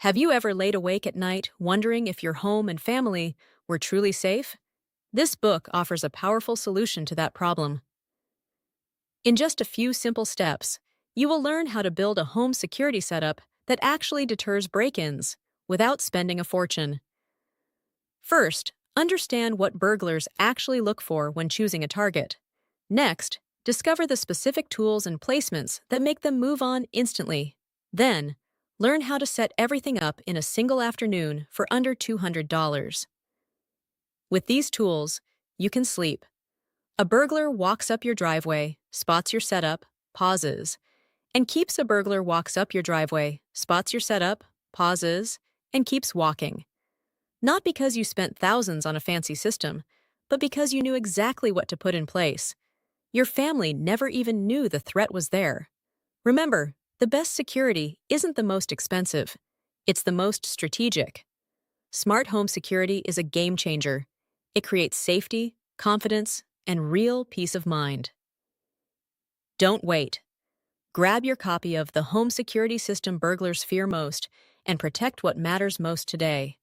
Have you ever laid awake at night wondering if your home and family were truly safe? This book offers a powerful solution to that problem. In just a few simple steps, you will learn how to build a home security setup that actually deters break-ins without spending a fortune. First, understand what burglars actually look for when choosing a target. Next, discover the specific tools and placements that make them move on instantly. Then, learn how to set everything up in a single afternoon for under $200. With these tools, you can sleep. A burglar walks up your driveway, spots your setup, pauses, and keeps. A burglar walks up your driveway, spots your setup, pauses, and keeps walking. Not because you spent thousands on a fancy system, but because you knew exactly what to put in place. Your family never even knew the threat was there. Remember, the best security isn't the most expensive. It's the most strategic. Smart home security is a game changer. It creates safety, confidence, and real peace of mind. Don't wait. Grab your copy of The Home Security System Burglars Fear Most and protect what matters most today.